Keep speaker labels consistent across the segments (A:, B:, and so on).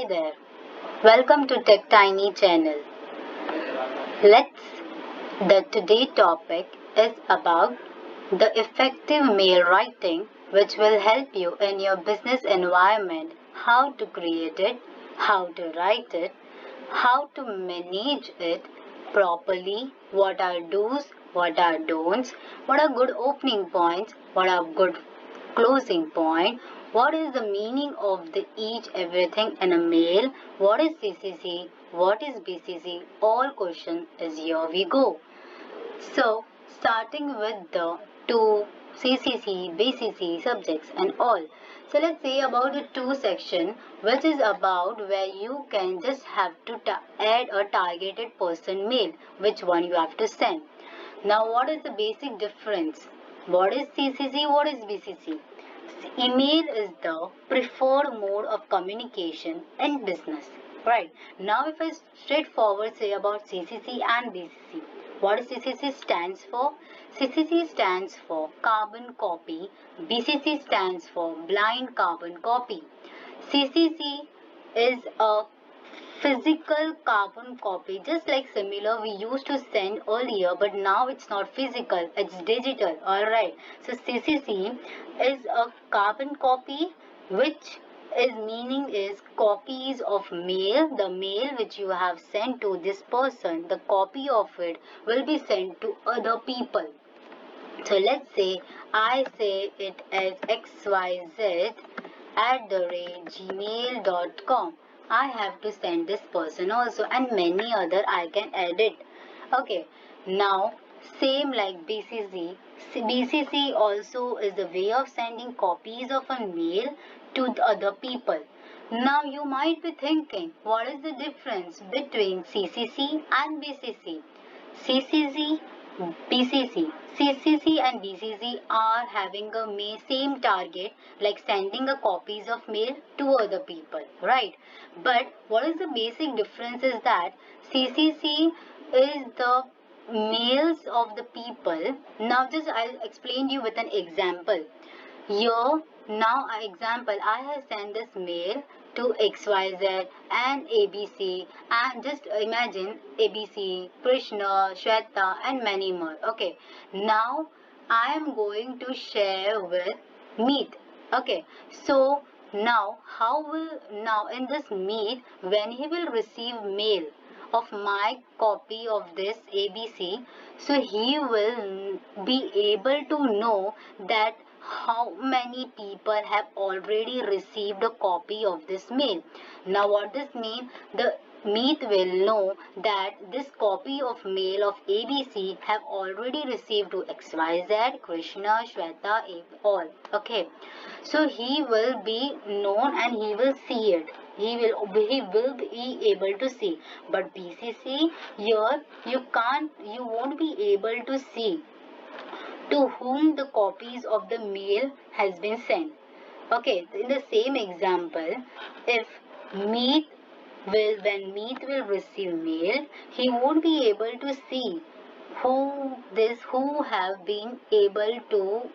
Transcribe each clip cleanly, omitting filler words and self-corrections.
A: there, welcome to Tech Tiny channel. The today topic is about the effective mail writing which will help you in your business environment, how to create it, how to write it, how to manage it properly, what are do's, what are don'ts, what are good opening points, what are good closing point, what is the meaning of the each everything in a mail, what is CCC, what is BCC, all question is here we go. So starting with the two CCC, BCC subjects and all. So let's say about the two section which is about where you can just have to add a targeted person mail, which one you have to send. Now what is the basic difference? What is CCC? What is BCC? Email is the preferred mode of communication in business. Right. Now if I straightforward say about CCC and BCC. What CCC stands for? CCC stands for carbon copy. BCC stands for blind carbon copy. CCC is a physical carbon copy, just like similar we used to send earlier, but now it's not physical, it's digital. Alright, so CCC is a carbon copy, which is meaning is copies of mail. The mail which you have sent to this person, the copy of it will be sent to other people. So let's say I say it as xyz@gmail.com. I have to send this person also, and many other I can edit. Okay, now same like BCC. BCC also is the way of sending copies of a mail to the other people. Now you might be thinking, what is the difference between CCC and BCC? CCC, BCC. CCC and BCC are having a same target, like sending a copies of mail to other people, right? But what is the basic difference is that CCC is the mails of the people. Now just I'll explain you with an example. Here, now example, I have sent this mail to XYZ and ABC, and just imagine ABC, Krishna, Shweta and many more. Okay, now I am going to share with Meet. Okay, so now now in this Meet, when he will receive mail of my copy of this ABC, so he will be able to know that how many people have already received a copy of this mail. Now what this means? The Meet will know that this copy of mail of ABC have already received to XYZ, Krishna, Shweta, all. Okay. So he will be known and he will see it. He will be able to see. But BCC here you won't be able to see to whom the copies of the mail has been sent. Okay, in the same example, if Meet when Meet will receive mail, he won't be able to see who have been able to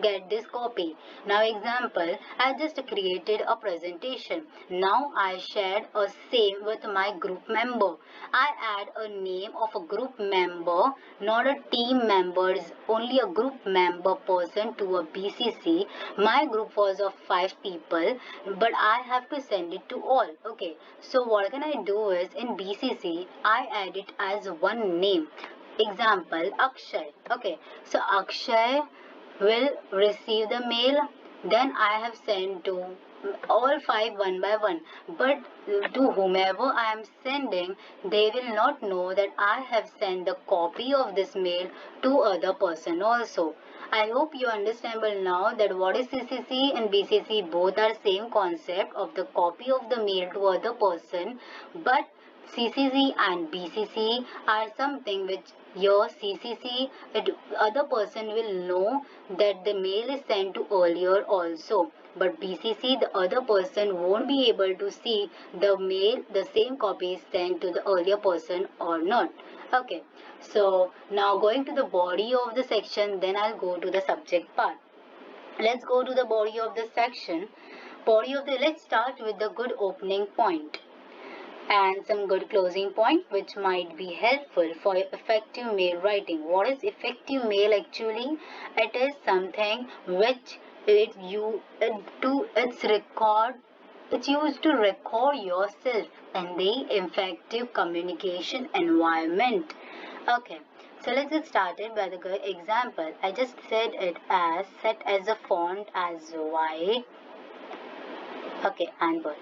A: get this copy. Now example, I just created a presentation. Now I shared a same with my group member. I add a name of a group member, not a team members, only a group member person to a BCC. My group was of 5 people, but I have to send it to all. Okay, so what can I do is in BCC I add it as one name. Example, Akshay. Okay, so Akshay will receive the mail. Then I have sent to all 5 one by one. But to whomever I am sending, they will not know that I have sent the copy of this mail to other person also. I hope you understand well now that what is CCC and BCC, both are same concept of the copy of the mail to other person, but CCC and BCC are something which your CCC, the other person will know that the mail is sent to earlier also. But BCC, the other person won't be able to see the mail, the same copy is sent to the earlier person or not. Okay, so now going to the body of the section, then I'll go to the subject part. Let's go to the body of the section. Body of the, let's start with the good opening point and some good closing point which might be helpful for effective mail writing. What is effective mail actually? It is something which it's used to record yourself in the effective communication environment. Okay, so let's get started by the good example. I just said it as set as a font as white. Okay, and bold.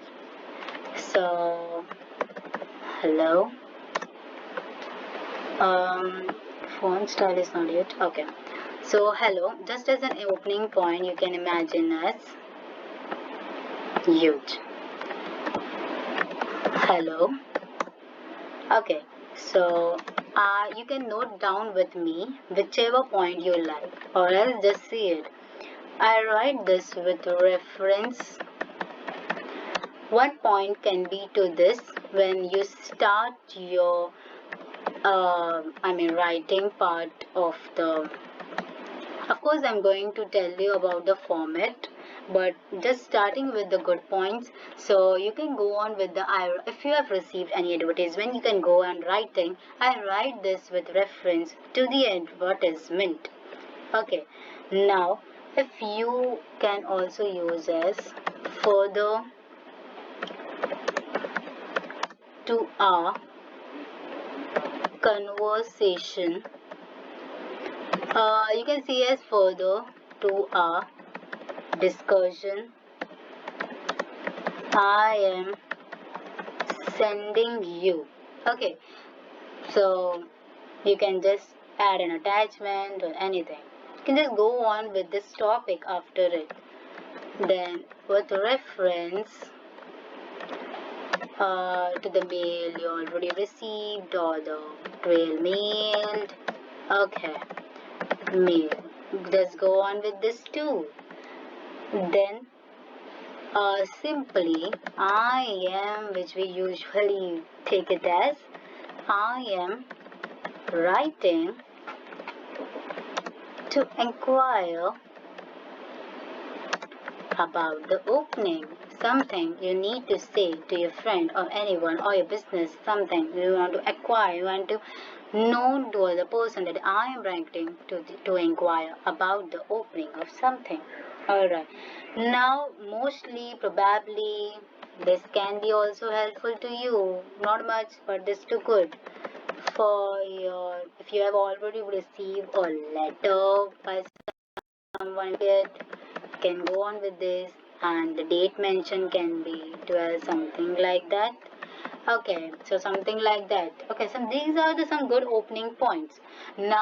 A: So hello. Font style is not yet. Okay. So hello, just as an opening point, you can imagine as huge. Hello. Okay. So you can note down with me whichever point you like, or else just see it. I write this with reference. One point can be to this when you start your writing part of the. Of course, I'm going to tell you about the format, but just starting with the good points. So you can go on with the. If you have received any advertisement, you can go on writing. I write this with reference to the advertisement. Okay. Now, if you can also use as further to our conversation. You can see as further to our discussion. I am sending you. Okay, so you can just add an attachment or anything. You can just go on with this topic after it. Then, with reference to the mail you already received or the trail mailed. Okay, mail. Just go on with this too. Then simply I am, which we usually take it as I am writing to inquire about the opening. Something you need to say to your friend or anyone or your business, something you want to acquire, you want to know to the person that I am writing to inquire about the opening of something. Alright. Now, mostly, probably, this can be also helpful to you. Not much, but this too good. For your, if you have already received a letter by someone, can go on with this, and the date mentioned can be 12, something like that. Okay, so something like that. Okay, so these are some good opening points. Now,